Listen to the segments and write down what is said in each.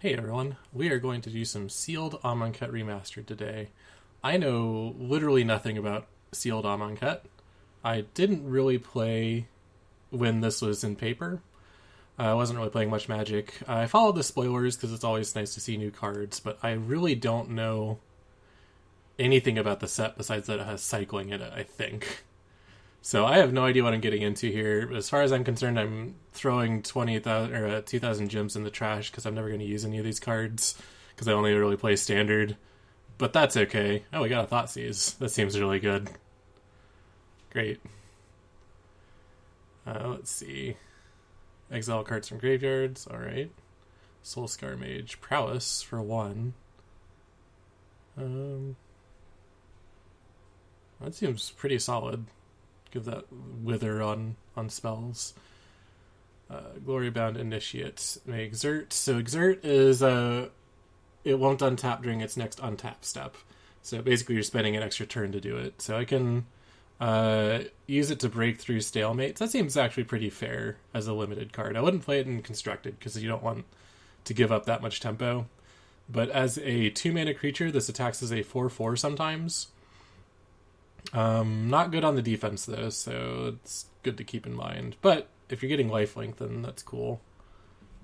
Hey everyone, we are going to do some sealed Amonkhet Remastered today. I know literally nothing about sealed Amonkhet. I didn't really play when this was in paper. I wasn't really playing much Magic. I followed the spoilers because it's always nice to see new cards, but I really don't know anything about the set besides that it has cycling in it, I think. So I have no idea what I'm getting into here. As far as I'm concerned, I'm throwing 20,000 or 2,000 gems in the trash because I'm never going to use any of these cards because I only really play standard. But that's okay. Oh, we got a Thoughtseize. That seems really good. Great. Let's see. Exile cards from graveyards. All right. Soulscar Mage. Prowess for 1. That seems pretty solid. Give that wither on spells. Glorybound Initiate may exert. So exert is it won't untap during its next untap step. So basically you're spending an extra turn to do it. So I can use it to break through stalemates. That seems actually pretty fair as a limited card. I wouldn't play it in constructed because you don't want to give up that much tempo. But as a 2-mana creature, this attacks as a 4/4 sometimes. Not good on the defense though, so it's good to keep in mind. But if you're getting lifelink, then that's cool.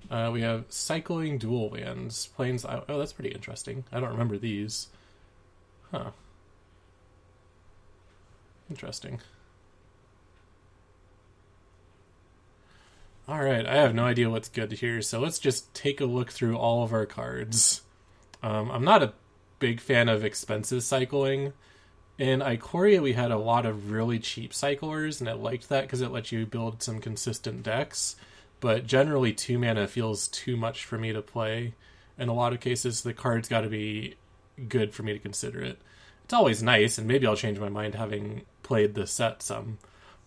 We have cycling dual lands. Plains. Oh, that's pretty interesting. I don't remember these. Huh. Interesting. Alright, I have no idea what's good here, so let's just take a look through all of our cards. I'm not a big fan of expensive cycling. In Ikoria, we had a lot of really cheap cyclers, and I liked that because it lets you build some consistent decks. But generally, 2 mana feels too much for me to play. In a lot of cases, the card's got to be good for me to consider it. It's always nice, and maybe I'll change my mind having played the set some.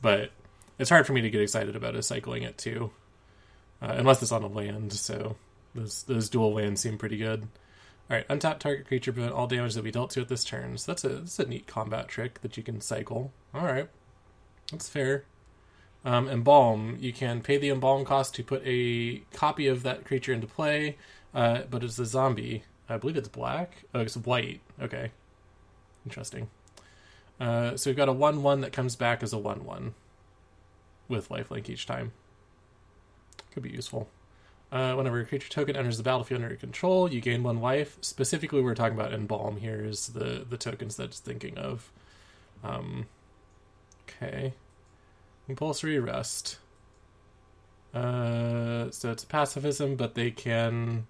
But it's hard for me to get excited about it cycling it too. Unless it's on a land, so those dual lands seem pretty good. Alright, untap target creature, prevent all damage that we dealt to it this turn. So that's a neat combat trick that you can cycle. Alright, that's fair. Embalm, you can pay the embalm cost to put a copy of that creature into play, but it's a zombie. I believe it's black? Oh, it's white. Okay. Interesting. So we've got a 1/1 that comes back as a 1/1 with lifelink each time. Could be useful. Whenever a creature token enters the battlefield under your control, you gain 1 life. Specifically, we're talking about Embalm here is the tokens that it's thinking of. Okay. Compulsory Rest. So it's pacifism, but they can...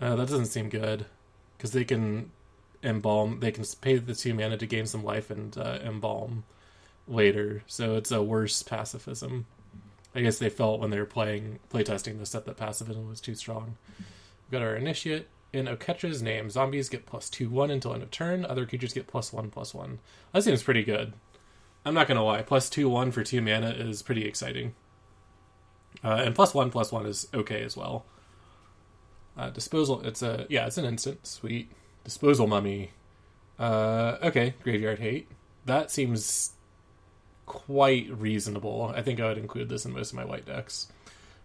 that doesn't seem good. Because they can Embalm... They can pay the 2 mana to gain some life and Embalm later. So it's a worse pacifism. I guess they felt when they were playtesting the set that pacifism was too strong. We've got our Initiate. In Oketra's name, zombies get +2/1 until end of turn. Other creatures get +1/+1. That seems pretty good. I'm not going to lie. +2/1 for 2 mana is pretty exciting. And +1/+1 is okay as well. Disposal. It's an instant. Sweet. Disposal Mummy. Okay. Graveyard Hate. That seems quite reasonable. I think I would include this in most of my white decks.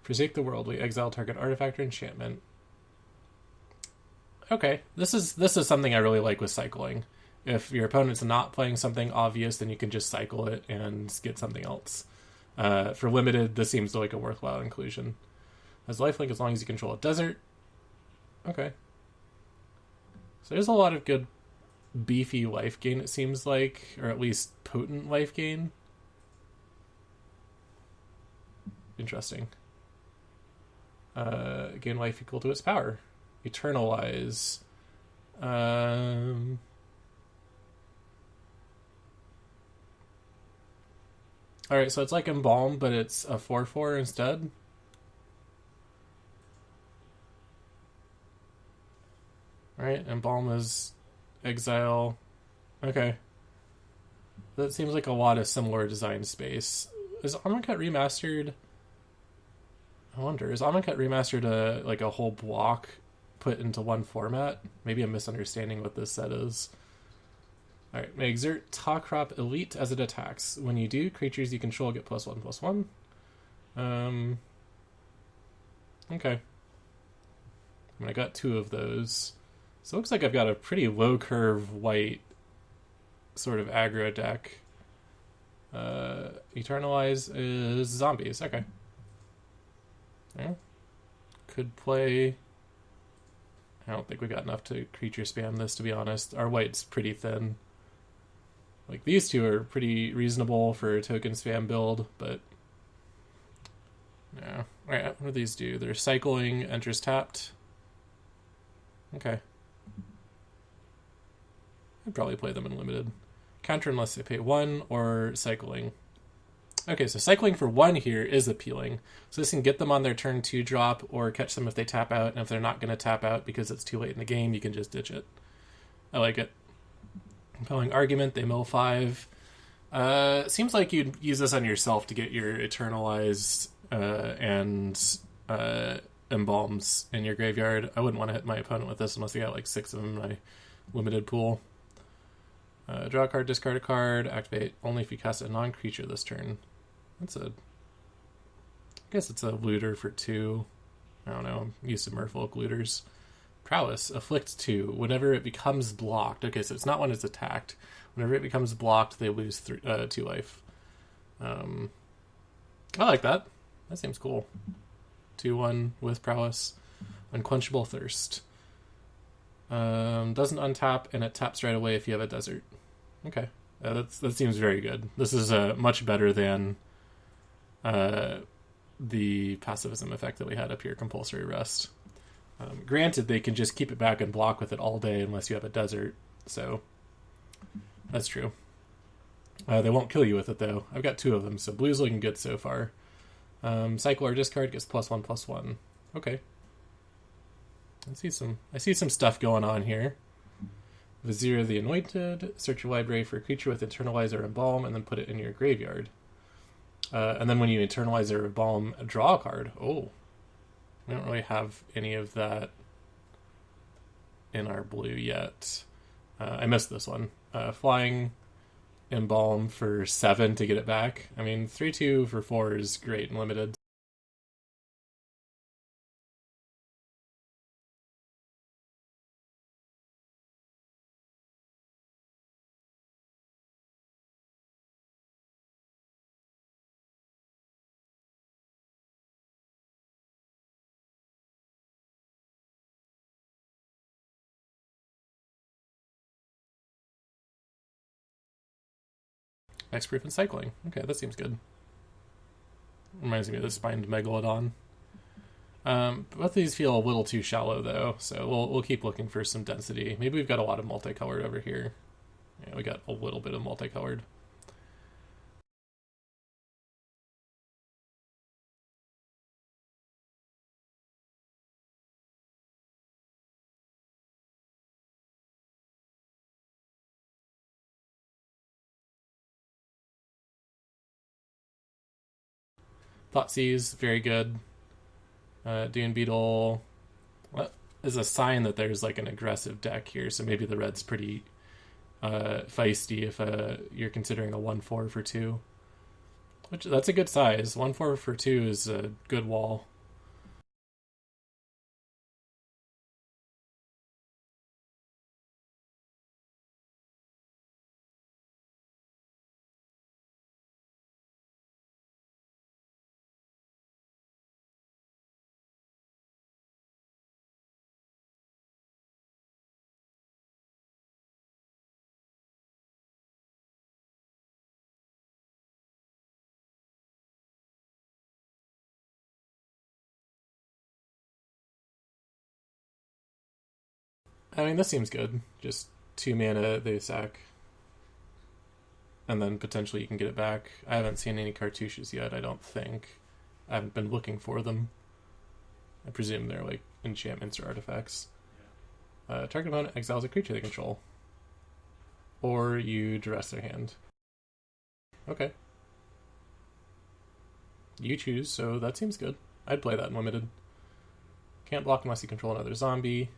Forsake the Worldly. Exile target artifact or enchantment. Okay, this is something I really like with cycling. If your opponent's not playing something obvious, then you can just cycle it and get something else. For limited, this seems like a worthwhile inclusion. Has lifelink as long as you control a desert. Okay. So there's a lot of good beefy life gain, it seems like, or at least potent life gain. Interesting. Gain life equal to its power. Eternalize. Alright, so it's like Embalm, but it's a 4/4 instead. Right, Embalm is exile. Okay. That seems like a lot of similar design space. Is Amonkhet Remastered... I wonder, is Amonkhet Remastered a whole block put into one format? Maybe I'm misunderstanding what this set is. Alright, may exert Takrop Elite as it attacks. When you do, creatures you control get +1/+1. Okay. I got 2 of those. So it looks like I've got a pretty low curve white sort of aggro deck. Eternalize is zombies. Okay. Yeah. Could play... I don't think we got enough to creature spam this, to be honest. Our white's pretty thin. Like, these 2 are pretty reasonable for a token spam build, but... yeah. Alright, what do these do? They're cycling, enters tapped. Okay. I'd probably play them in limited. Counter unless they pay 1, or cycling. Okay, so cycling for 1 here is appealing. So this can get them on their turn 2 drop, or catch them if they tap out, and if they're not going to tap out because it's too late in the game, you can just ditch it. I like it. Compelling argument, they mill 5. Seems like you'd use this on yourself to get your Eternalized and Embalms in your graveyard. I wouldn't want to hit my opponent with this unless I got like 6 of them in my limited pool. Draw a card, discard a card, activate only if you cast a non-creature this turn. I guess it's a looter for 2. I don't know, I'm used to Merfolk looters. Prowess, afflict 2. Whenever it becomes blocked. Okay, so it's not when it's attacked. Whenever it becomes blocked, they lose 2 life. I like that. That seems cool. 2/1 with Prowess. Unquenchable Thirst. Doesn't untap, and it taps right away if you have a desert. Okay. That seems very good. This is much better than the pacifism effect that we had up here, Compulsory Rest. Granted, they can just keep it back and block with it all day unless you have a desert, so that's true. They won't kill you with it, though. I've got 2 of them, so blue's looking good so far. Cycle or discard gets +1/+1. Okay. I see some stuff going on here. Vizier of the Anointed. Search your library for a creature with Internalize or Embalm, and then put it in your graveyard. And then when you Internalize or Embalm, draw a card. Oh. We don't really have any of that in our blue yet. I missed this one. Flying Embalm for 7 to get it back. I mean, 3/2 for 4 is great and limited. Hexproof and cycling. Okay, that seems good. Reminds me of the Spined Megalodon. Both of these feel a little too shallow, though, so we'll keep looking for some density. Maybe we've got a lot of multicolored over here. Yeah, we got a little bit of multicolored. Thoughtseize, very good. Dune Beetle is a sign that there's like an aggressive deck here, so maybe the red's pretty feisty if you're considering a 1/4 for 2. Which, that's a good size. 1/4 for 2 is a good wall. I mean, this seems good. Just 2 mana, they sack. And then potentially you can get it back. I haven't seen any cartouches yet, I don't think. I haven't been looking for them. I presume they're like enchantments or artifacts. Target opponent exiles a creature they control. Or you duress their hand. Okay. You choose, so that seems good. I'd play that in limited. Can't block unless you control another zombie.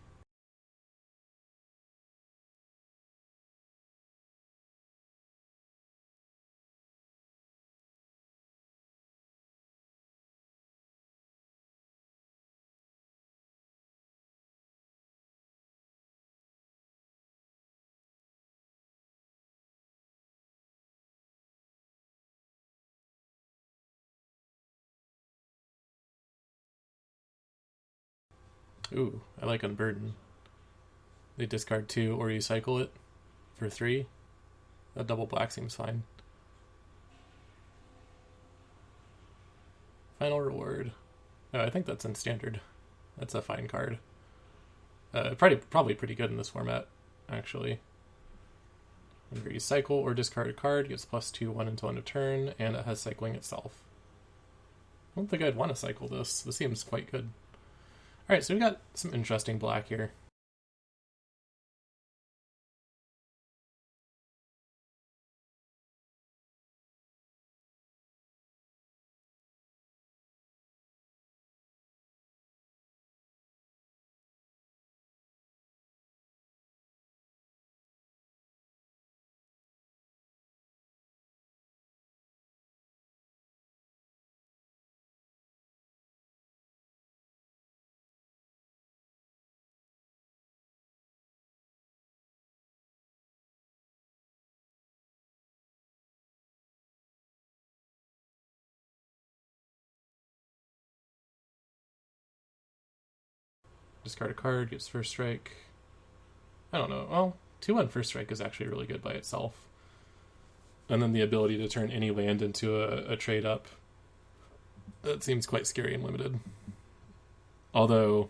Ooh, I like Unburden. They discard 2 or you cycle it for 3. A double black seems fine. Final reward. Oh, I think that's in standard. That's a fine card. Probably pretty good in this format, actually. Whenever you cycle or discard a card, it gets +2/+1 until end of turn, and it has cycling itself. I don't think I'd want to cycle this. This seems quite good. Alright, so we got some interesting black here. Discard a card, gets first strike. I don't know. Well, 2/1 first strike is actually really good by itself. And then the ability to turn any land into a trade up. That seems quite scary and limited. Although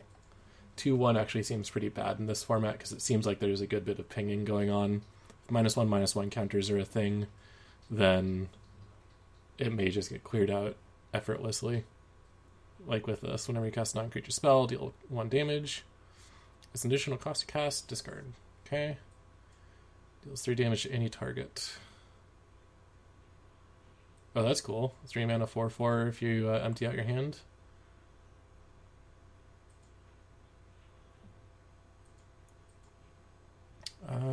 2/1 actually seems pretty bad in this format because it seems like there's a good bit of pinging going on. If -1/-1 counters are a thing, then it may just get cleared out effortlessly. Like with this, whenever you cast a non-creature spell, deal 1 damage. It's an additional cost to cast, discard. Okay. Deals 3 damage to any target. Oh, that's cool. 3 mana 4/4 if you empty out your hand.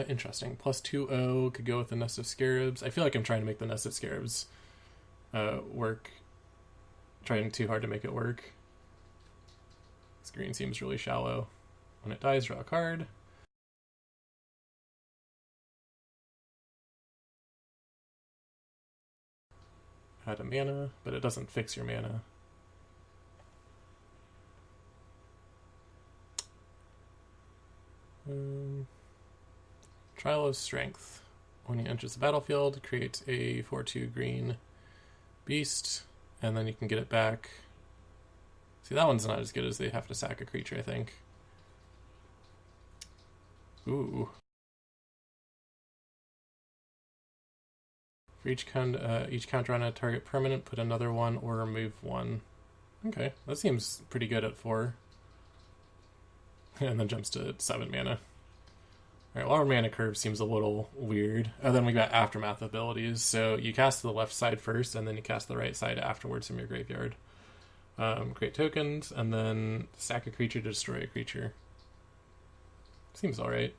Interesting. +2/0 could go with the Nest of Scarabs. I feel like I'm trying to make the Nest of Scarabs work. Trying too hard to make it work. This green seems really shallow. When it dies, draw a card. Add a mana, but it doesn't fix your mana. Trial of Strength. When he enters the battlefield, create a 4/2 green beast, and then you can get it back. See, that one's not as good as they have to sack a creature, I think. Ooh. For each counter on a target permanent, put another one or remove 1. Okay, that seems pretty good at 4. And then jumps to 7 mana. Alright, well, our mana curve seems a little weird. And then we got Aftermath abilities. So you cast the left side first, and then you cast the right side afterwards from your graveyard. Create tokens, and then sack a creature to destroy a creature. Seems alright.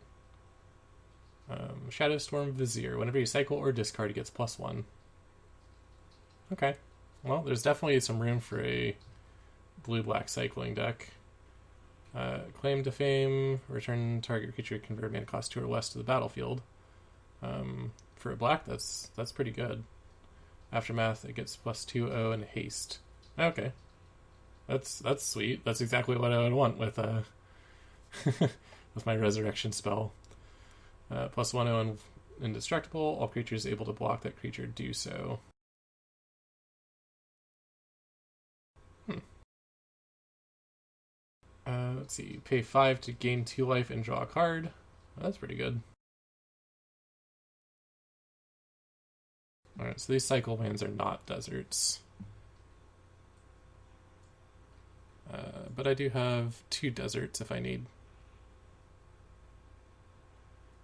Shadowstorm Vizier. Whenever you cycle or discard, it gets +1. Okay. Well, there's definitely some room for a blue-black cycling deck. Claim to Fame. Return target creature convert mana cost 2 or less to the battlefield. For a black, that's pretty good. Aftermath, it gets +2/0 and haste. Okay. That's sweet. That's exactly what I would want with with my resurrection spell. +1/0 and indestructible. All creatures able to block that creature do so. Let's see. Pay 5 to gain 2 life and draw a card. That's pretty good. Alright, so these cycle lands are not deserts. But I do have 2 deserts if I need.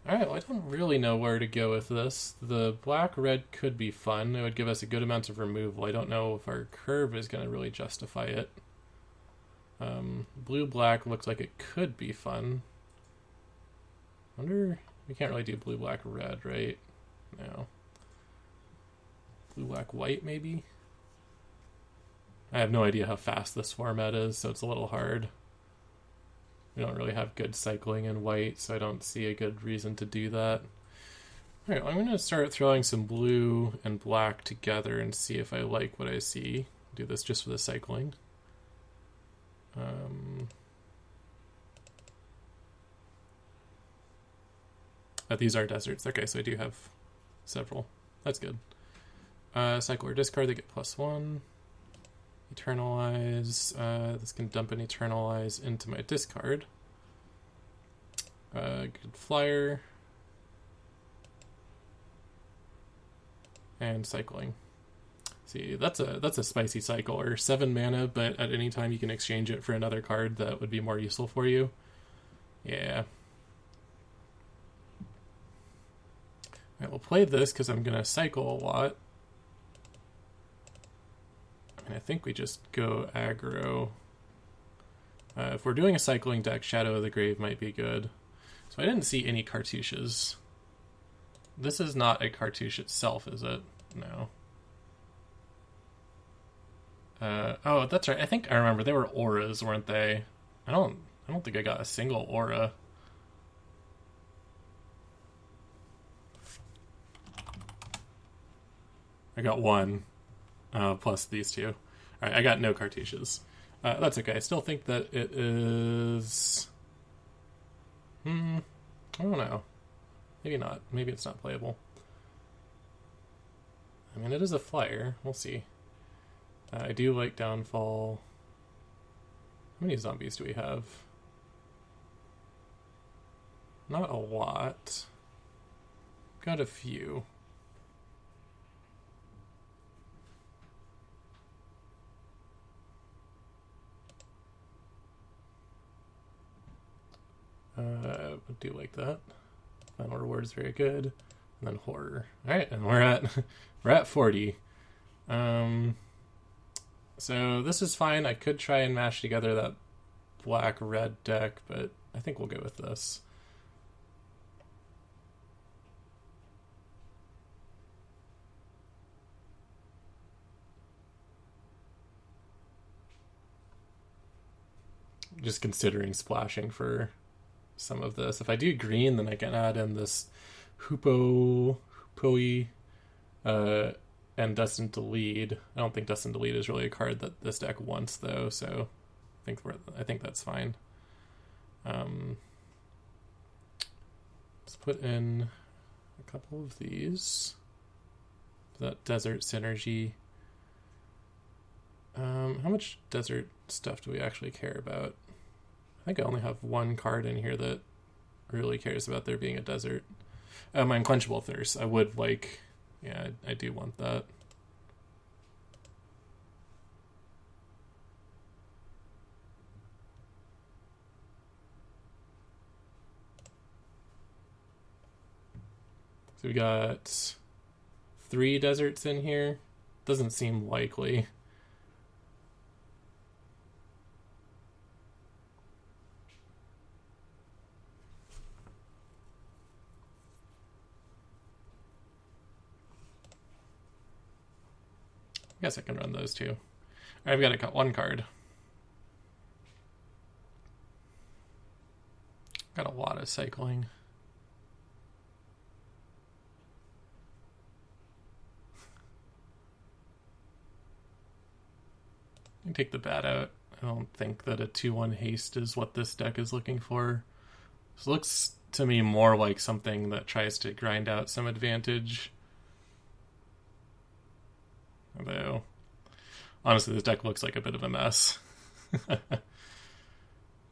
Alright, well, I don't really know where to go with this. The black-red could be fun. It would give us a good amount of removal. I don't know if our curve is going to really justify it. Blue-black looks like it could be fun. Wonder... We can't really do blue-black-red, right? No. Blue-black-white, maybe? I have no idea how fast this format is, so it's a little hard. We don't really have good cycling in white, so I don't see a good reason to do that. Alright, well, I'm going to start throwing some blue and black together and see if I like what I see. Do this just for the cycling. These are deserts. Okay, so I do have several. That's good. Cycle or discard, they get +1. Eternalize. This can dump an Eternalize into my discard. Good flyer. And cycling. See, that's a spicy cycle, or 7 mana, but at any time you can exchange it for another card that would be more useful for you. Yeah. Alright, we'll play this because I'm going to cycle a lot. I mean, I think we just go aggro. If we're doing a cycling deck, Shadow of the Grave might be good. So I didn't see any cartouches. This is not a cartouche itself, is it? No. Oh, that's right. I think I remember they were auras, weren't they? I don't think I got a single aura. I got one, plus these two. All right, I got no cartouches. That's okay. I still think that it is. I don't know. Maybe not. Maybe it's not playable. I mean, it is a flyer. We'll see. I do like Downfall. How many zombies do we have? Not a lot. Got a few. I do like that. Final reward is very good. And then horror. Alright, and we're at 40. So this is fine. I could try and mash together that black-red deck, but I think we'll go with this. Just considering splashing for some of this. If I do green, then I can add in this Hoopoe, and Destined to Lead. I don't think Destined to Lead is really a card that this deck wants, though, so I think that's fine. Let's put in a couple of these. That desert synergy. How much desert stuff do we actually care about? I think I only have one card in here that really cares about there being a desert. My Unquenchable Thirst. I would like... Yeah, I do want that. So we got 3 deserts in here. Doesn't seem likely. I guess I can run those too. I've got to cut one card. Got a lot of cycling. I can take the bat out. I don't think that a 2-1 haste is what this deck is looking for. This looks to me more like something that tries to grind out some advantage. Although, honestly, this deck looks like a bit of a mess.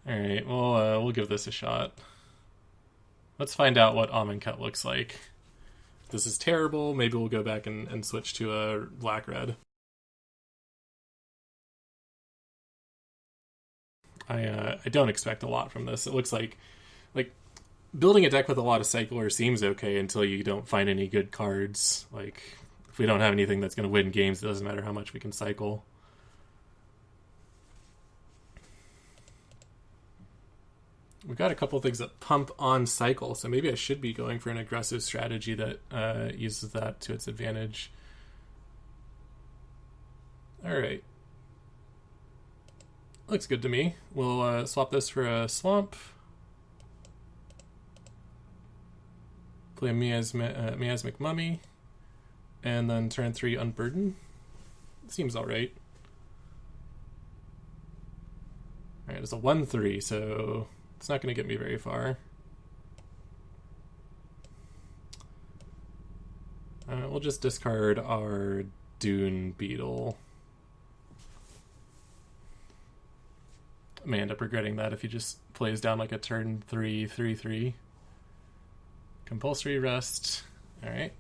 Alright, we'll give this a shot. Let's find out what Amonkhet looks like. If this is terrible, maybe we'll go back and switch to a black-red. I don't expect a lot from this. It looks like building a deck with a lot of cyclers seems okay until you don't find any good cards. Like, if we don't have anything that's going to win games, it doesn't matter how much we can cycle. We've got a couple of things that pump on cycle, so maybe I should be going for an aggressive strategy that uses that to its advantage. Alright. Looks good to me. We'll swap this for a swamp. Play a Miasmic Mummy. And then turn 3 Unburden. Seems alright. Alright, it's a 1-3, so it's not going to get me very far. We'll just discard our Dune Beetle. I may end up regretting that if he just plays down like a turn 3/3/3. Compulsory rest. Alright.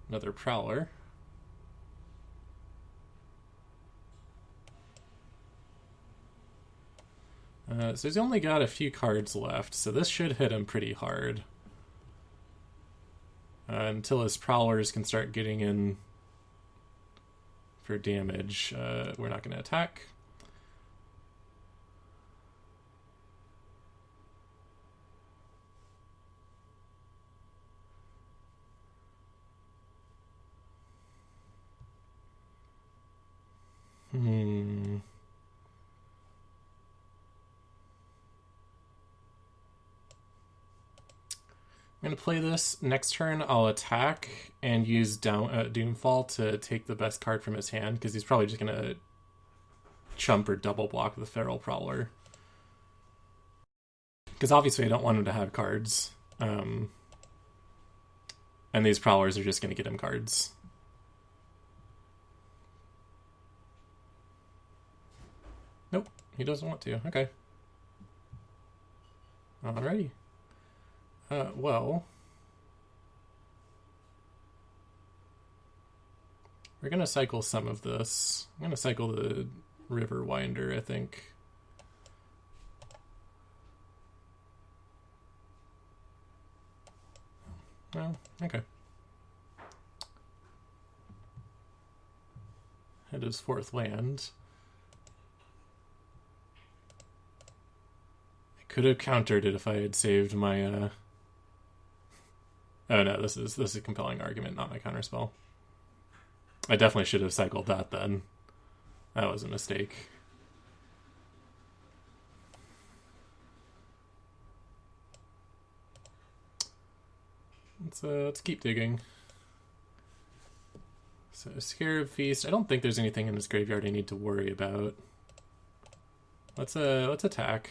Another Prowler. So he's only got a few cards left, so this should hit him pretty hard. Until his Prowlers can start getting in for damage, we're not going to attack. I'm going to play this. Next turn, I'll attack and use Doomfall to take the best card from his hand, because he's probably just going to chump or double block the Feral Prowler. Because obviously I don't want him to have cards. And these Prowlers are just going to get him cards. Nope, he doesn't want to. Okay. Alrighty. Well, we're going to cycle some of this. I'm going to cycle the River Winder, I think. Oh, okay. Hit his fourth land. I could have countered it if I had saved my, Oh no, this is a compelling argument, not my counterspell. I definitely should have cycled that then. That was a mistake. Let's keep digging. So Scarab Feast. I don't think there's anything in this graveyard I need to worry about. Let's attack.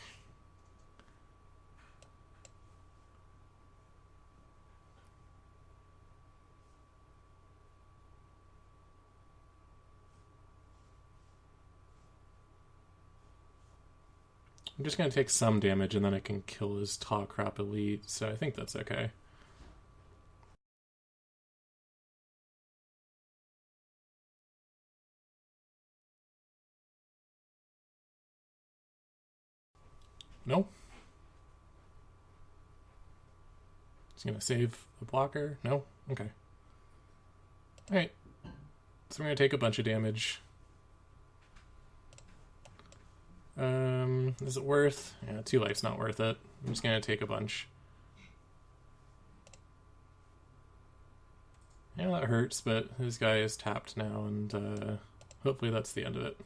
I'm just going to take some damage and then I can kill his Taw Crop Elite, so I think that's okay. No? He's going to save the blocker? No? Okay. Alright. So we're going to take a bunch of damage. Is it worth? Yeah, 2 life's not worth it. I'm just gonna take a bunch. Yeah, that hurts, but his guy is tapped now, and hopefully that's the end of it.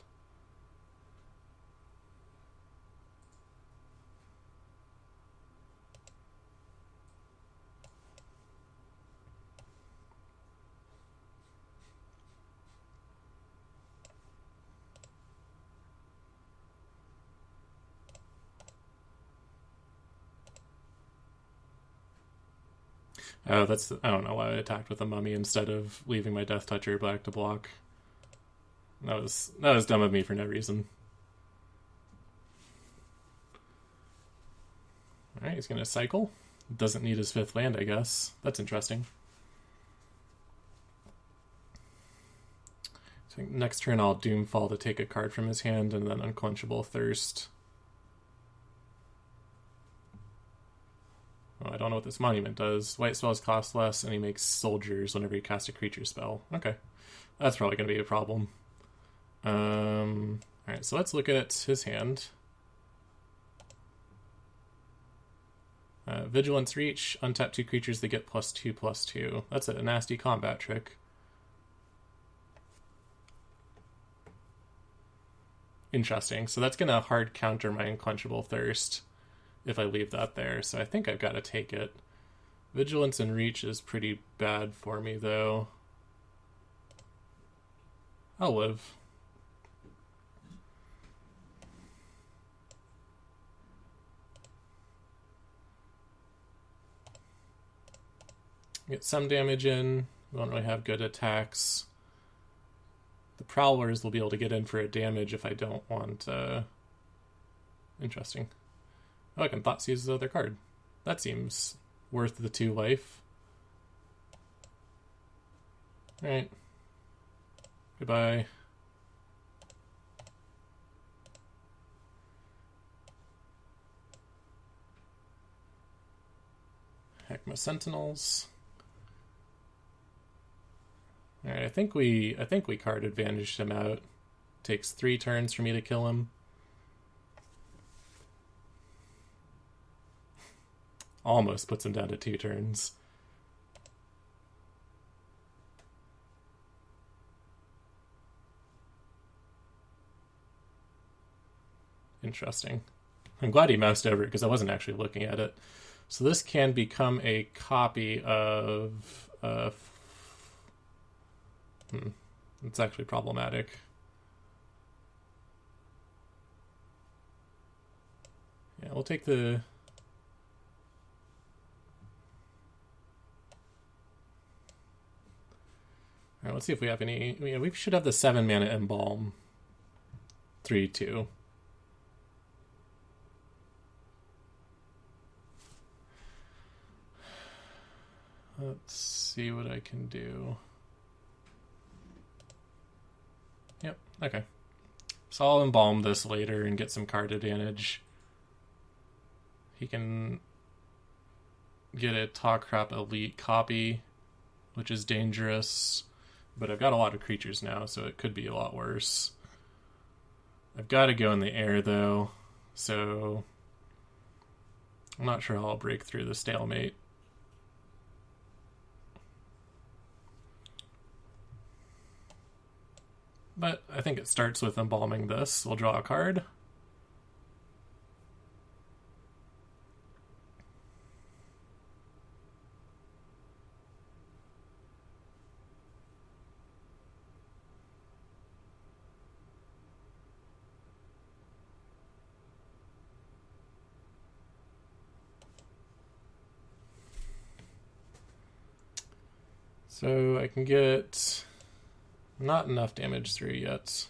Oh, I don't know why I attacked with a mummy instead of leaving my Death Toucher back to block. That was dumb of me for no reason. Alright, he's gonna cycle. Doesn't need his 5th land, I guess. That's interesting. So next turn I'll Doomfall to take a card from his hand, and then Unquenchable Thirst. I don't know what this monument does. White spells cost less, and he makes soldiers whenever you cast a creature spell. Okay. That's probably going to be a problem. Alright, so let's look at his hand. Vigilance Reach. Untap 2 creatures that get +2/+2. That's a nasty combat trick. Interesting. So that's going to hard counter my Unquenchable Thirst if I leave that there, so I think I've got to take it. Vigilance and Reach is pretty bad for me, though. I'll live. Get some damage in. We don't really have good attacks. The Prowlers will be able to get in for a damage if I don't want... Interesting. Oh, I can Thought Seize the other card. That seems worth the 2 life. Alright. Goodbye. Heckma Sentinels. Alright, I think we card advantaged him out. Takes 3 turns for me to kill him. Almost puts him down to 2 turns. Interesting. I'm glad he moused over it because I wasn't actually looking at it. So this can become a copy of... It's actually problematic. Yeah, we'll take the... Alright, let's see if we have any... Yeah, we should have the 7 mana Embalm. 3/2. Let's see what I can do. Yep, okay. So I'll Embalm this later and get some card advantage. He can get a Talkrop Elite copy, which is dangerous. But I've got a lot of creatures now, so it could be a lot worse. I've got to go in the air, though, so I'm not sure how I'll break through the stalemate. But I think it starts with embalming this. We'll draw a card. So I can get not enough damage through yet.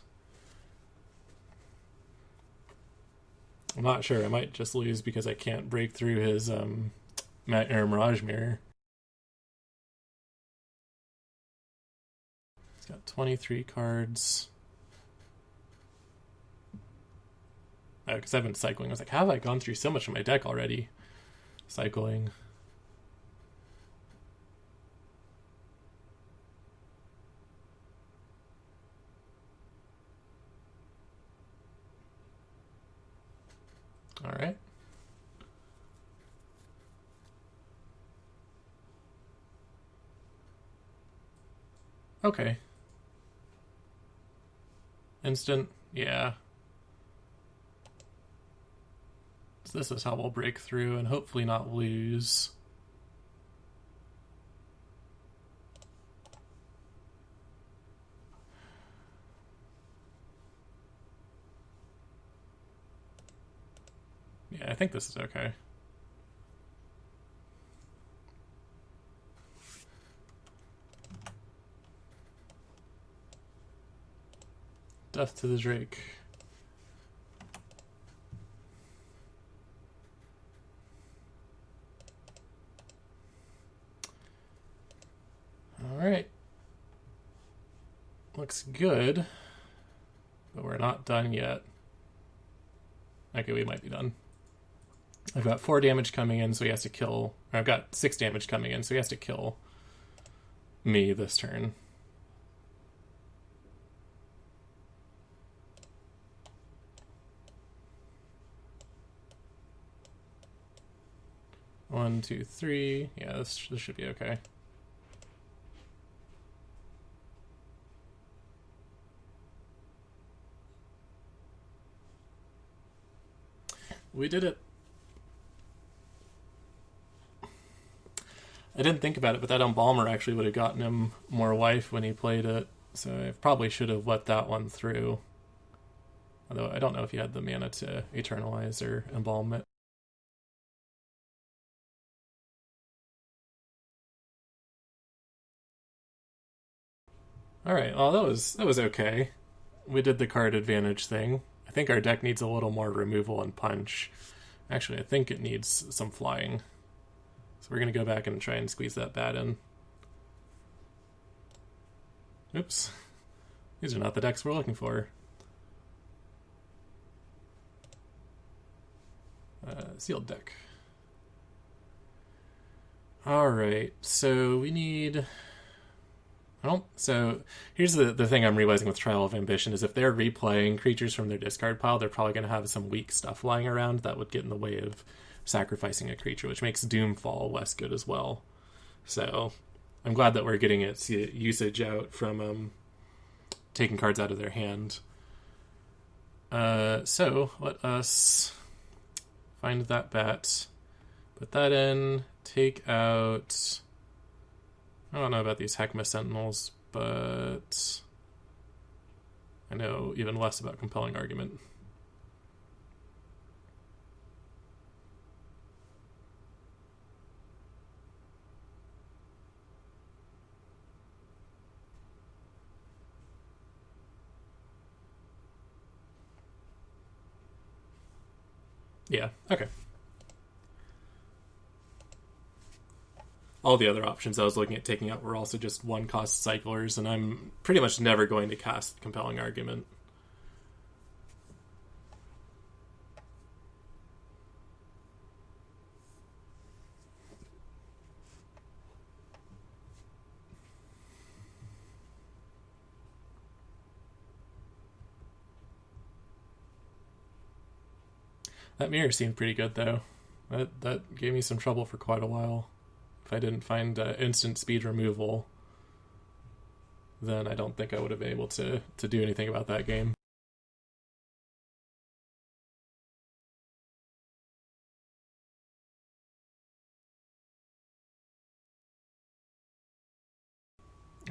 I'm not sure. I might just lose because I can't break through his Mirage Mirror. He's got 23 cards. Oh, because I've been cycling. I was like, how have I gone through so much of my deck already? Cycling. All right. Okay. Instant, yeah. So this is how we'll break through and hopefully not lose. Yeah, I think this is okay. Death to the Drake. Alright. Looks good. But we're not done yet. Okay, we might be done. I've got 4 damage coming in, so he has to kill... Or I've got 6 damage coming in, so he has to kill me this turn. One, two, three. Yeah, this should be okay. We did it. I didn't think about it, but that Embalmer actually would have gotten him more life when he played it, so I probably should have let that one through. Although I don't know if he had the mana to Eternalize or Embalm it. All right. Well, that was okay. We did the card advantage thing. I think our deck needs a little more removal and punch. Actually, I think it needs some flying. So we're going to go back and try and squeeze that bat in. Oops. These are not the decks we're looking for. Sealed deck. Alright, so we need... So here's the thing I'm realizing with Trial of Ambition is if they're replaying creatures from their discard pile, they're probably going to have some weak stuff lying around that would get in the way of sacrificing a creature, which makes Doomfall less good as well. So I'm glad that we're getting its usage out from taking cards out of their hand. So let us find that bat, put that in, take out... I don't know about these Heckma Sentinels, but I know even less about Compelling Argument. Yeah, okay. All the other options I was looking at taking out were also just one-cost cyclers, and I'm pretty much never going to cast Compelling Argument. That mirror seemed pretty good, though. That gave me some trouble for quite a while. If I didn't find instant speed removal, then I don't think I would have been able to do anything about that game.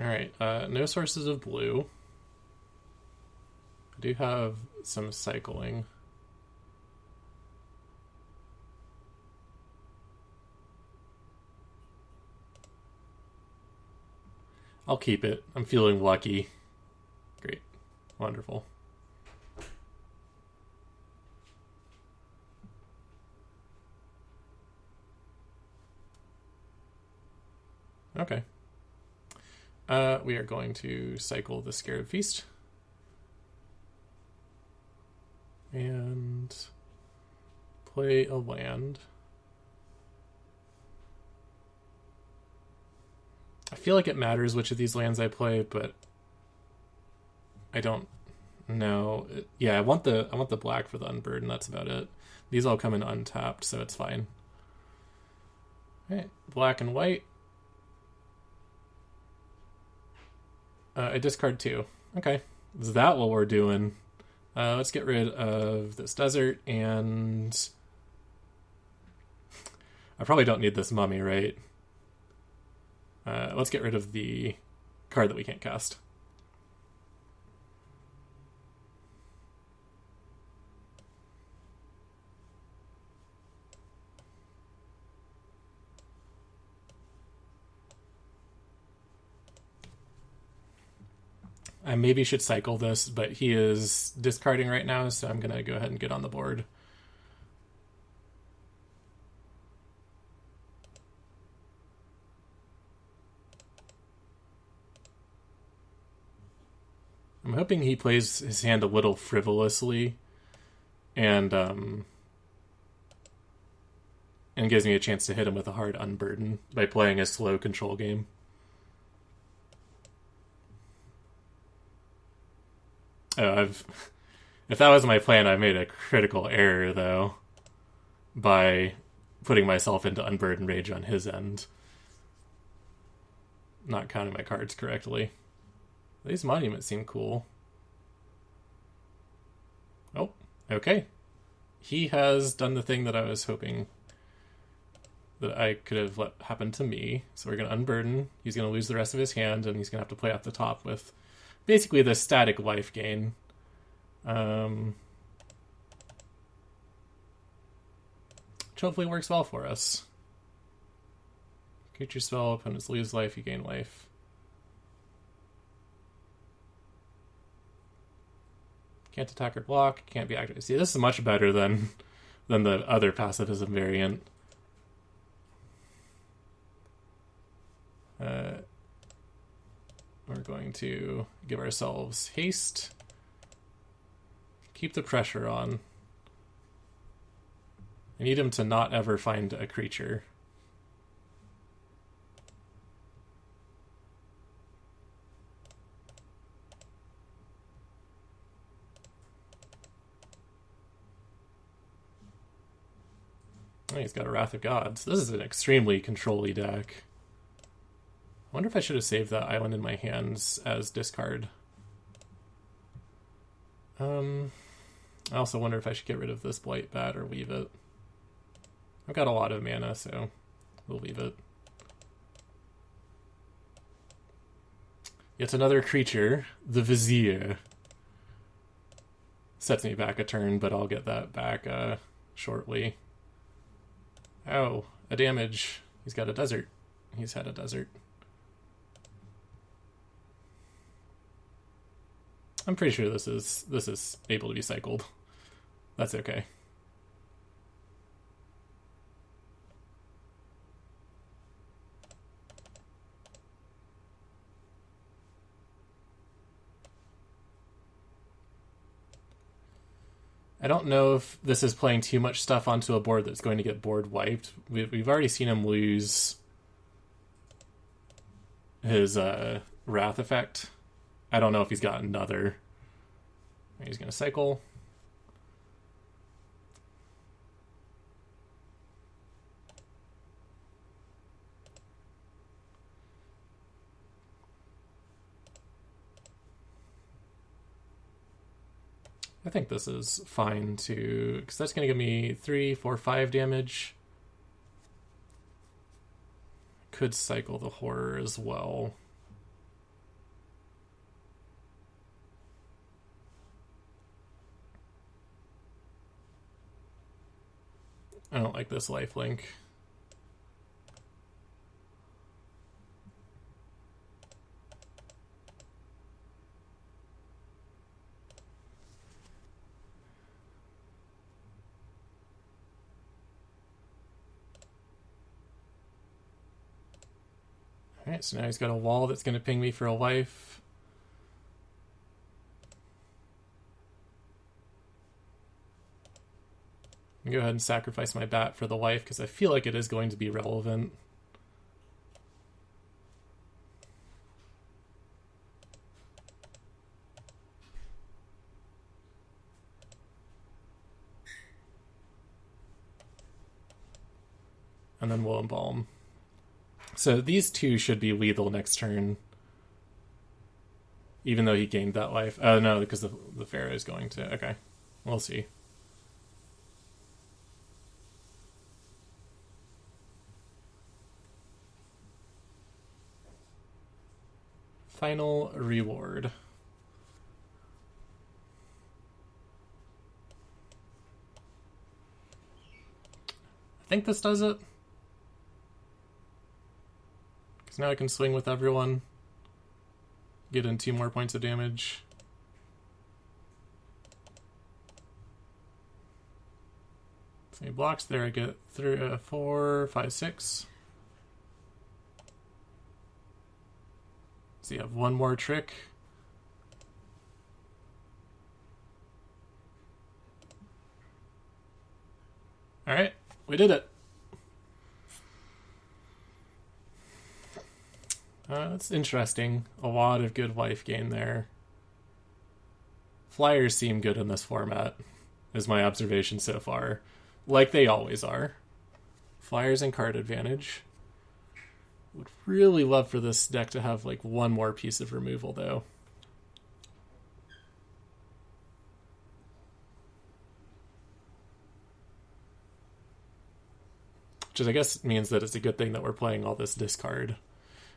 Alright, no sources of blue. I do have some cycling. I'll keep it. I'm feeling lucky. Great. Wonderful. Okay. We are going to cycle the Scarab Feast. And play a land. I feel like it matters which of these lands I play, but I don't know. Yeah, I want the black for the Unburden. That's about it. These all come in untapped, so it's fine. All right, black and white. I discard 2. Okay, is that what we're doing? Let's get rid of this desert, and I probably don't need this mummy, right? Let's get rid of the card that we can't cast. I maybe should cycle this, but he is discarding right now, so I'm going to go ahead and get on the board. I'm hoping he plays his hand a little frivolously and gives me a chance to hit him with a hard Unburden by playing a slow control game. Oh, if that was my plan, I made a critical error, though, by putting myself into Unburden Rage on his end. Not counting my cards correctly. These monuments seem cool. Oh, okay. He has done the thing that I was hoping that I could have let happen to me. So we're going to Unburden. He's going to lose the rest of his hand, and he's going to have to play off the top with basically the static life gain. Which hopefully works well for us. Creature spell, opponents lose life, you gain life. Can't attack or block. Can't be activated. See, this is much better than the other pacifism variant. We're going to give ourselves haste. Keep the pressure on. I need him to not ever find a creature. Oh, he's got a Wrath of Gods. This is an extremely control-y deck. I wonder if I should have saved that island in my hands as discard. I also wonder if I should get rid of this Blight Bat or leave it. I've got a lot of mana, so we'll leave it. Yet another creature, the Vizier. Sets me back a turn, but I'll get that back shortly. Oh, a damage. He's got a desert. He's had a desert. I'm pretty sure this is able to be cycled. That's okay. I don't know if this is playing too much stuff onto a board that's going to get board wiped. We've already seen him lose his Wrath effect. I don't know if he's got another. He's going to cycle. I think this is fine too, because that's going to give me 3, 4, 5 damage. Could cycle the Horror as well. I don't like this lifelink. Alright, so now he's got a wall that's going to ping me for a life. Go ahead and sacrifice my bat for the life, because I feel like it is going to be relevant. And then we'll embalm. So these two should be lethal next turn. Even though he gained that life. Oh, no, because the Pharaoh is going to... Okay, we'll see. Final reward. I think this does it. Because now I can swing with everyone. Get in 2 more points of damage. So he blocks there, I get 3, 4, 5, 6. So you have 1 more trick. Alright, we did it. That's interesting. A lot of good life gain there. Flyers seem good in this format, is my observation so far. Like they always are. Flyers and card advantage. Would really love for this deck to have like 1 more piece of removal though. Which I guess means that it's a good thing that we're playing all this discard.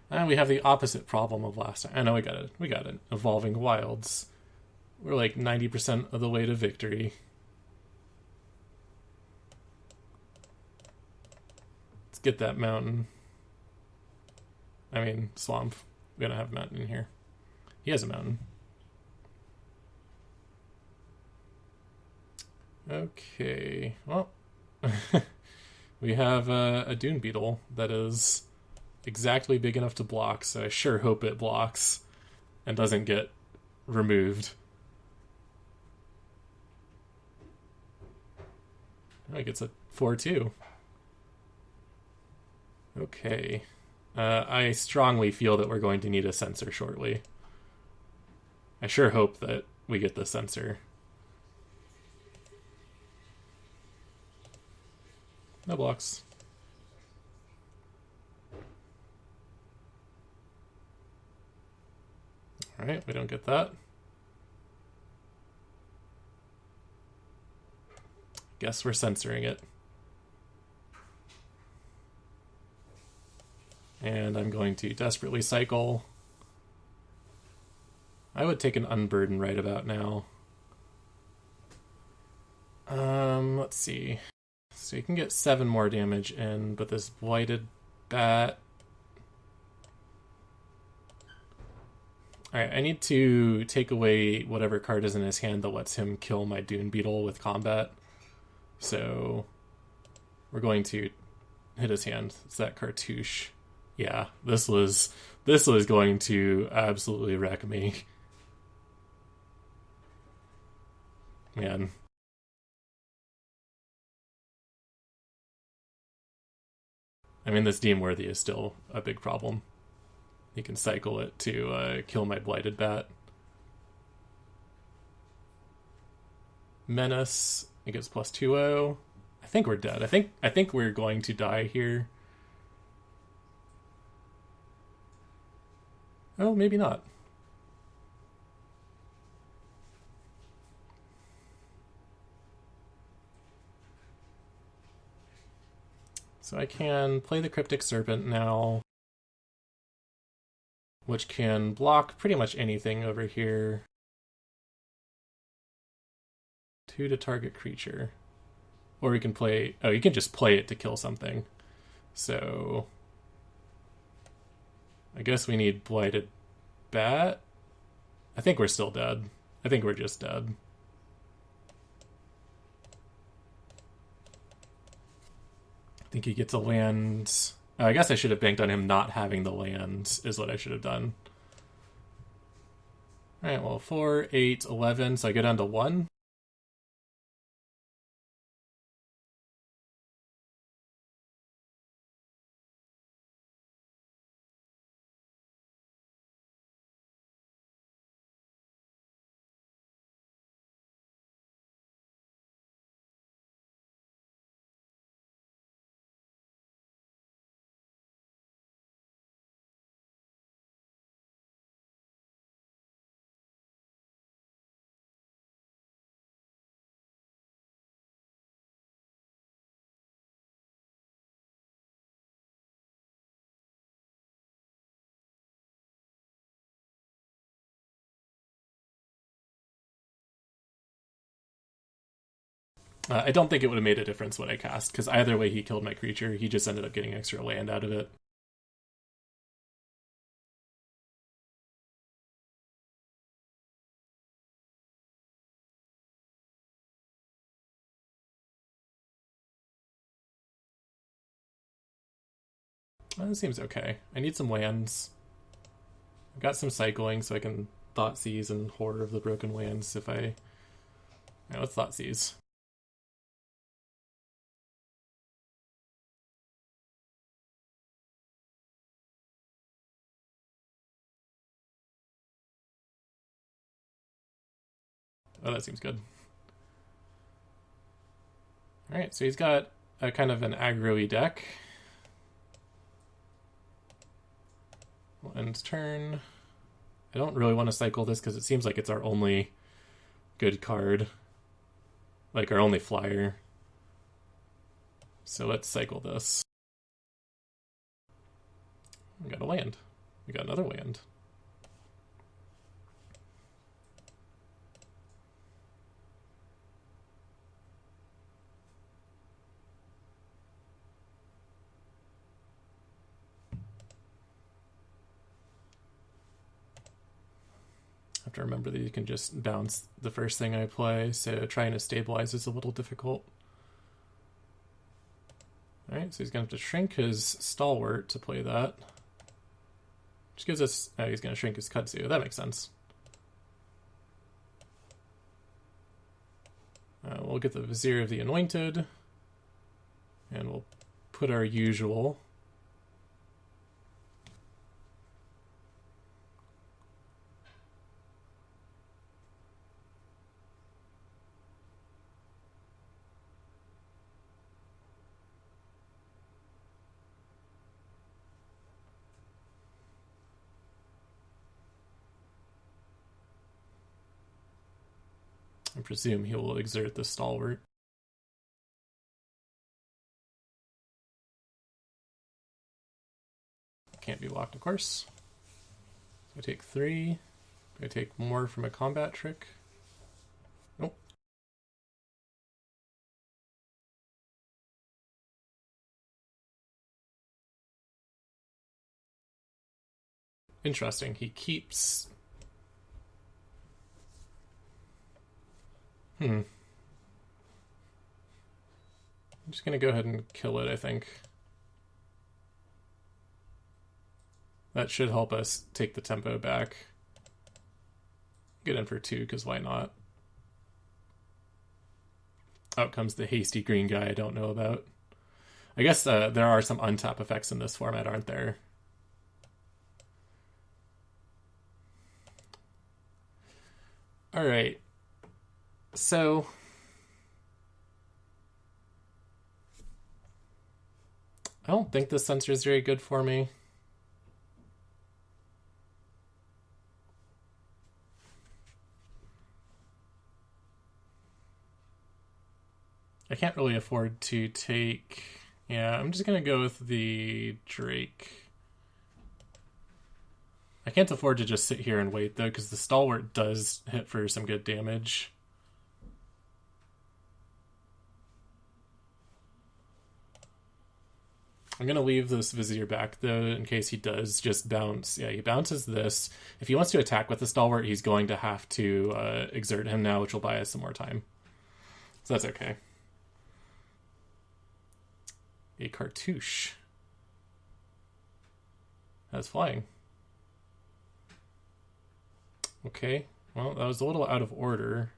And we have the opposite problem of last time. I know we got it. Evolving Wilds. We're like 90% of the way to victory. Let's get that mountain. I mean, swamp. We're gonna have a mountain in here. He has a mountain. Okay, well, we have a dune beetle that is exactly big enough to block, so I sure hope it blocks and doesn't get removed. Oh, it gets a 4-2. Okay. I strongly feel that we're going to need a sensor shortly. I sure hope that we get the sensor. No blocks. Alright, we don't get that. Guess we're censoring it. And I'm going to desperately cycle. I would take an unburden right about now. Let's see. So you can get 7 more damage in, but this blighted bat. Alright, I need to take away whatever card is in his hand that lets him kill my dune beetle with combat. So we're going to hit his hand. It's that cartouche. Yeah, this was going to absolutely wreck me. Man. I mean, this Deem Worthy is still a big problem. He can cycle it to kill my blighted bat. Menace. It gets plus 2-0. I think we're dead. I think we're going to die here. Oh, maybe not. So I can play the Cryptic Serpent now, which can block pretty much anything over here. 2 to target creature. Or we can play... Oh, you can just play it to kill something. So... I guess we need Blighted Bat. I think we're still dead. I think we're just dead. I think he gets a land... I guess I should have banked on him not having the land, is what I should have done. Alright, well, 4, 8, 11, so I go down to 1. I don't think it would have made a difference what I cast, because either way he killed my creature, he just ended up getting extra land out of it. That seems okay. I need some lands. I've got some cycling, so I can Thoughtseize and Horror of the Broken Lands if I... Alright, let's Thoughtseize. Oh, that seems good. Alright, so he's got a kind of an aggro-y deck. We'll end turn. I don't really want to cycle this because it seems like it's our only good card. Like, our only flyer. So let's cycle this. We got a land. We got another land. to remember that you can just bounce the first thing I play, so trying to stabilize is a little difficult. Alright, so he's going to have to shrink his stalwart to play that. Which gives us... Oh, he's going to shrink his kudzu. That makes sense. We'll get the Vizier of the Anointed. And we'll put our usual... I presume he will exert the stalwart. Can't be blocked, of course. So I take 3. Do I take more from a combat trick? Nope. Interesting. He keeps... I'm just going to go ahead and kill it, I think. That should help us take the tempo back. Get in for 2, because why not? Out comes the hasty green guy I don't know about. I guess there are some untap effects in this format, aren't there? Alright. So... I don't think this sensor is very good for me. I can't really afford to take... Yeah, I'm just going to go with the Drake. I can't afford to just sit here and wait, though, because the Stalwart does hit for some good damage. I'm going to leave this Vizier back, though, in case he does just bounce. Yeah, he bounces this. If he wants to attack with the Stalwart, he's going to have to exert him now, which will buy us some more time. So that's okay. A cartouche. That's flying. Okay, well, that was a little out of order.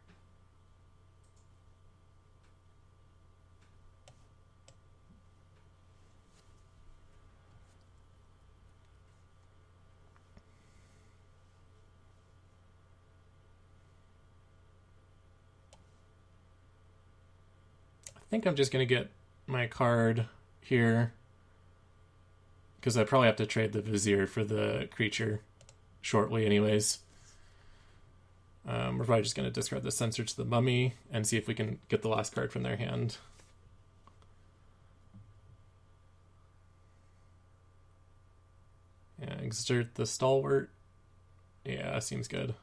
I think I'm just going to get my card here, because I probably have to trade the Vizier for the creature shortly anyways. We're probably just going to discard the sensor to the mummy and see if we can get the last card from their hand. Yeah, exert the Stalwart. Yeah, seems good.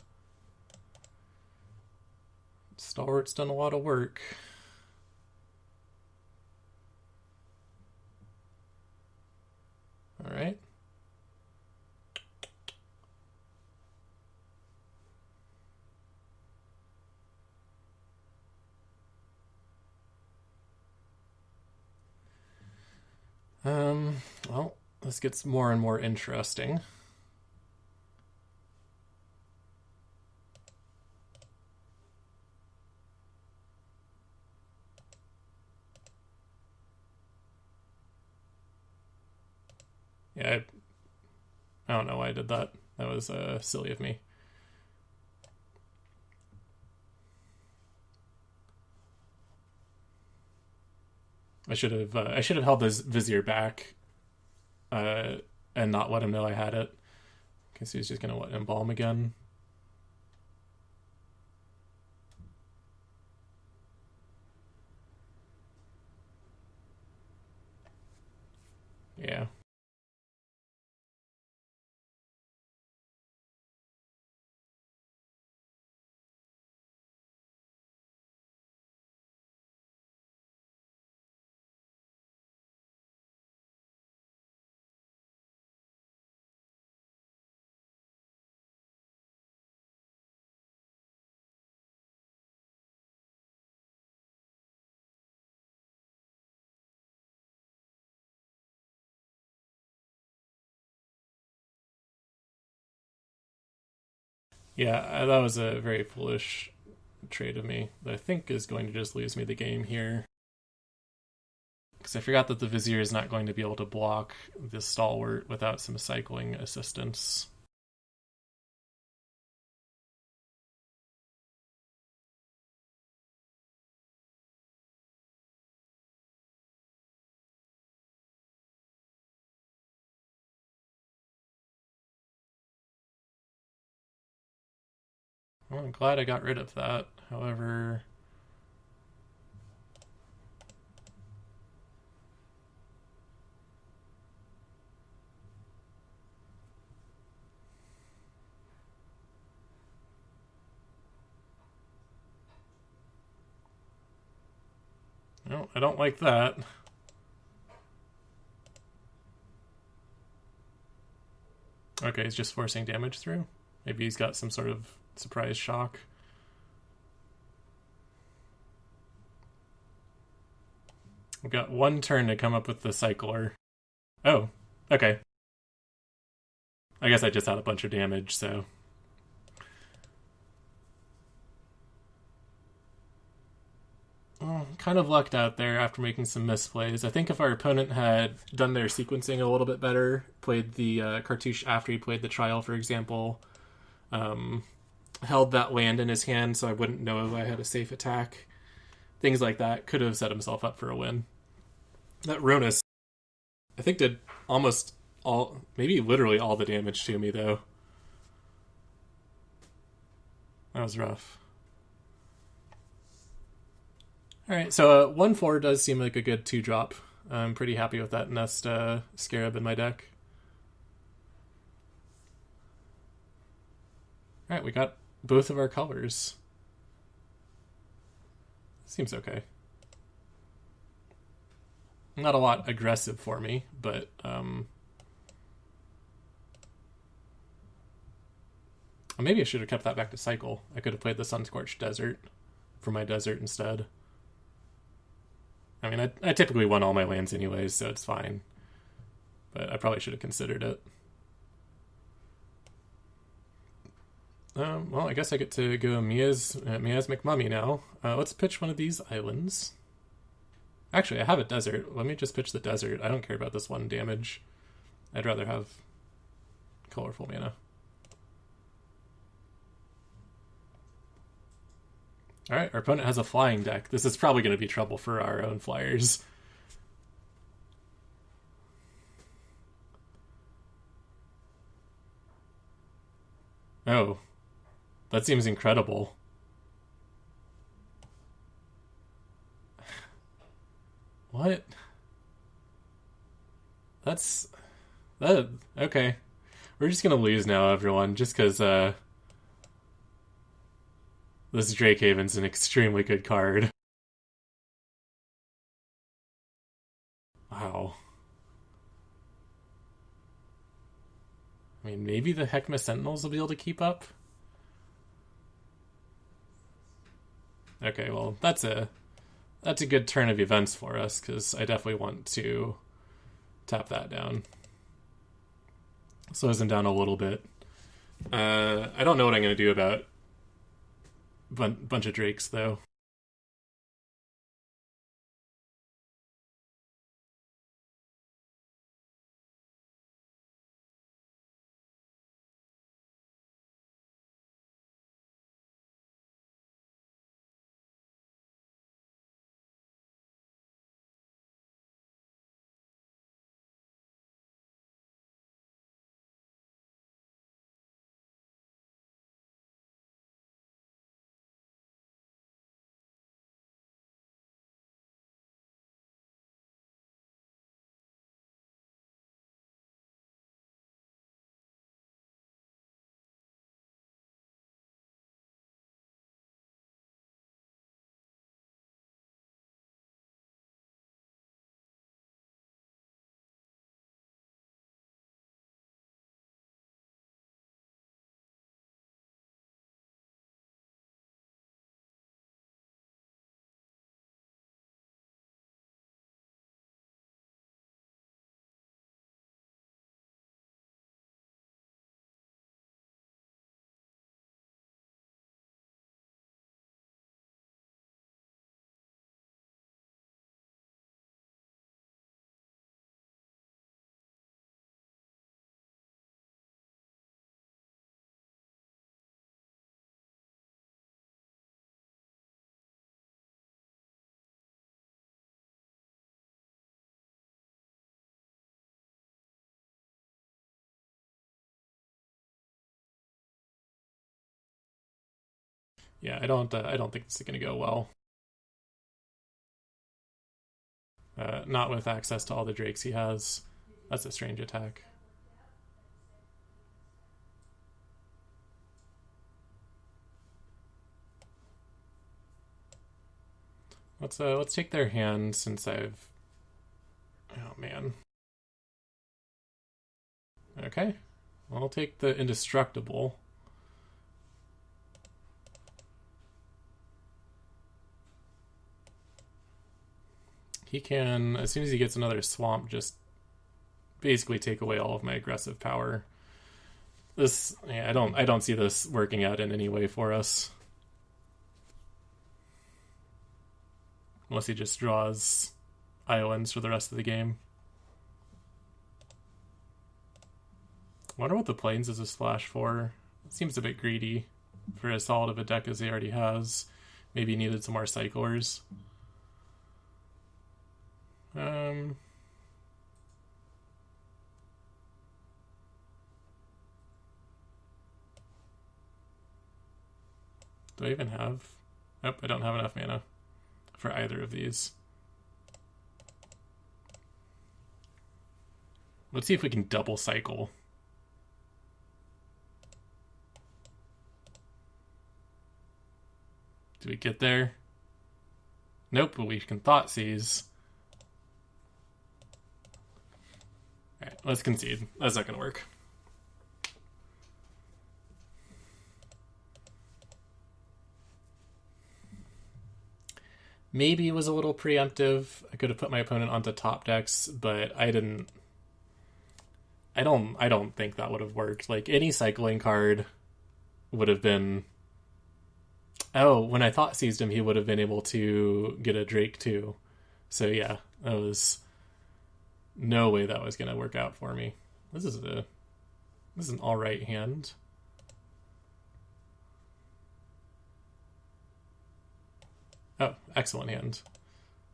Stalwart's done a lot of work. All right. Well, this gets more and more interesting. Yeah, I don't know why I did that. That was silly of me. I should have held this Vizier back, and not let him know I had it, because he's just gonna embalm again. Yeah. Yeah, that was a very foolish trade of me that I think is going to just lose me the game here. Because I forgot that the Vizier is not going to be able to block the Stalwart without some cycling assistance. Well, I'm glad I got rid of that. However, no, I don't like that. Okay, he's just forcing damage through. Maybe he's got some sort of surprise shock. We've got one turn to come up with the cycler. Oh, okay. I guess I just had a bunch of damage, so. Kind of lucked out there after making some misplays. I think if our opponent had done their sequencing a little bit better, played the cartouche after he played the trial, for example, held that land in his hand so I wouldn't know if I had a safe attack, things like that, could have set himself up for a win. That Ronus, I think, did almost all, maybe literally all the damage to me, though. That was rough. Alright, so 1-4 does seem like a good 2-drop. I'm pretty happy with that Nest Scarab in my deck. Alright, we got both of our colors. Seems okay. Not a lot aggressive for me, but maybe I should have kept that back to cycle. I could have played the Sunscorched Desert for my desert instead. I mean, I typically won all my lands anyways, so it's fine. But I probably should have considered it. Well, I guess I get to go Mia's McMummy now. Let's pitch one of these islands. Actually, I have a desert. Let me just pitch the desert. I don't care about this 1 damage. I'd rather have colorful mana. Alright, our opponent has a flying deck. This is probably going to be trouble for our own flyers. Oh, that seems incredible. What? That's... that... okay. We're just gonna lose now, everyone, just because, this Drake Haven's an extremely good card. Wow. I mean, maybe the Heckma Sentinels will be able to keep up? Okay, well, that's a good turn of events for us, because I definitely want to tap that down. Slows him down a little bit. I don't know what I'm going to do about bunch of Drakes, though. Yeah, I don't think this is going to go well. Not with access to all the drakes he has. That's a strange attack. Let's take their hand since I've. Oh man. Okay, I'll take the indestructible. He can, as soon as he gets another swamp, just basically take away all of my aggressive power. This, yeah, I don't see this working out in any way for us. Unless he just draws islands for the rest of the game. I wonder what the plains is a splash for. It seems a bit greedy for as solid of a deck as he already has. Maybe he needed some more cyclers. Do I even have... Nope, I don't have enough mana for either of these. Let's see if we can double cycle. Do we get there? Nope, but we can thought seize. Alright, let's concede. That's not gonna work. Maybe it was a little preemptive. I could have put my opponent onto top decks, but I didn't. I don't think that would have worked. Like, any cycling card would have been... Oh, when I thought seized him, he would have been able to get a Drake too. So yeah, that was no way that was gonna work out for me. This is an alright hand. Oh, excellent hand.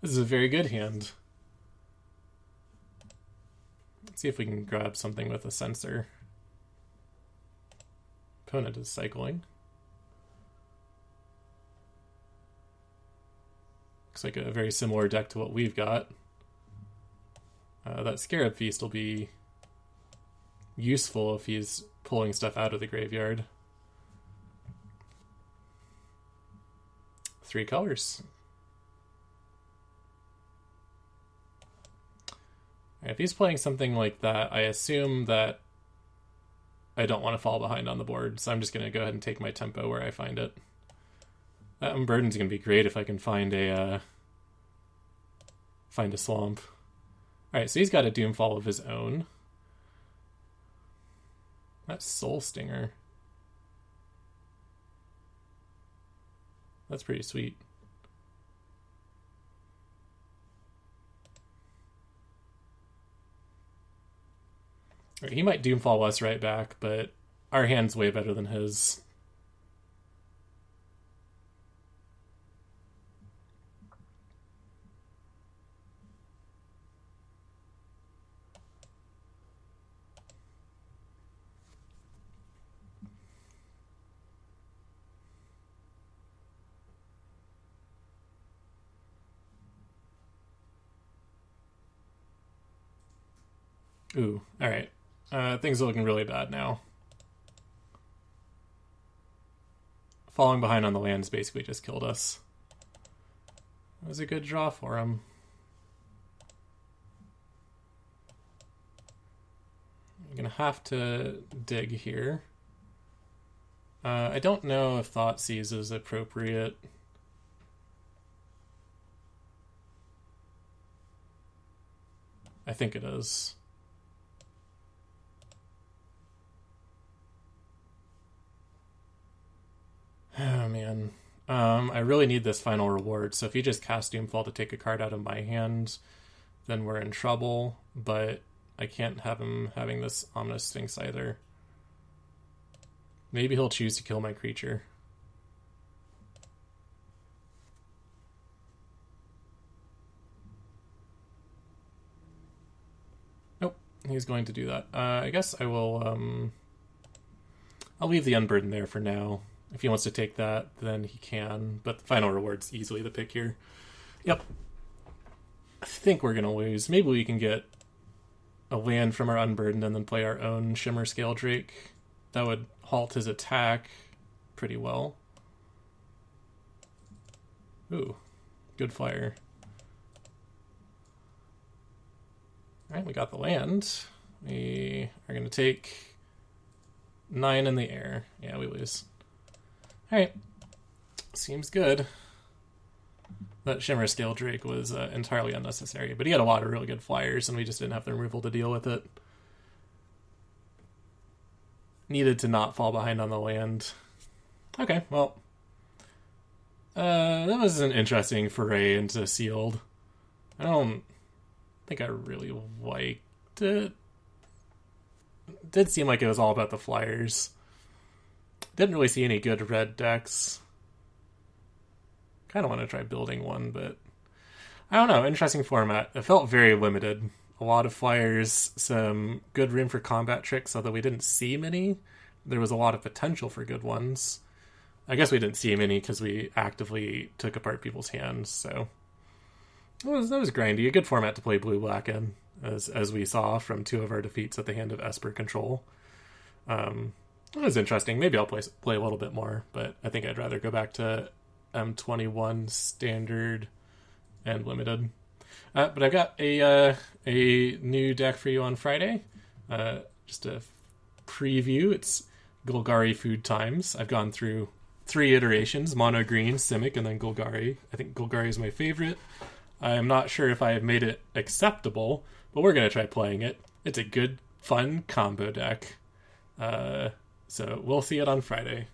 This is a very good hand. Let's see if we can grab something with a sensor. Opponent is cycling. Looks like a very similar deck to what we've got. That Scarab Feast will be useful if he's pulling stuff out of the graveyard. 3 colors. If he's playing something like that, I assume that I don't want to fall behind on the board, so I'm just going to go ahead and take my tempo where I find it. That Unburden's going to be great if I can find a swamp. Alright, so he's got a Doomfall of his own. That's Soul Stinger. That's pretty sweet. Right, he might Doomfall us right back, but our hand's way better than his. Ooh, alright. Things are looking really bad now. Falling behind on the lands basically just killed us. That was a good draw for him. I'm gonna have to dig here. I don't know if Thoughtseize is appropriate. I think it is. Oh man. I really need this final reward, so if he just casts Doomfall to take a card out of my hand, then we're in trouble, but I can't have him having this Ominous Sphinx either. Maybe he'll choose to kill my creature. Nope, he's going to do that. I guess I will, I'll leave the Unburden there for now. If he wants to take that, then he can. But the final reward's easily the pick here. Yep. I think we're going to lose. Maybe we can get a land from our Unburdened and then play our own Shimmer Scale Drake. That would halt his attack pretty well. Ooh, good flyer. Alright, we got the land. We are going to take 9 in the air. Yeah, we lose. Alright, seems good. That Shimmer Scale Drake was entirely unnecessary, but he had a lot of really good flyers, and we just didn't have the removal to deal with it. Needed to not fall behind on the land. Okay, well. That was an interesting foray into Sealed. I don't think I really liked it. It did seem like it was all about the flyers. Didn't really see any good red decks. Kind of want to try building one, but I don't know. Interesting format. It felt very limited. A lot of flyers, some good room for combat tricks, although we didn't see many. There was a lot of potential for good ones. I guess we didn't see many because we actively took apart people's hands, so that was grindy. A good format to play blue-black in, as we saw from 2 of our defeats at the hand of Esper Control. It was interesting. Maybe I'll play a little bit more, but I think I'd rather go back to M21 Standard and Limited. But I've got a new deck for you on Friday. Just a preview. It's Golgari Food Times. I've gone through 3 iterations, Mono Green, Simic, and then Golgari. I think Golgari is my favorite. I'm not sure if I have made it acceptable, but we're going to try playing it. It's a good, fun combo deck. So we'll see it on Friday.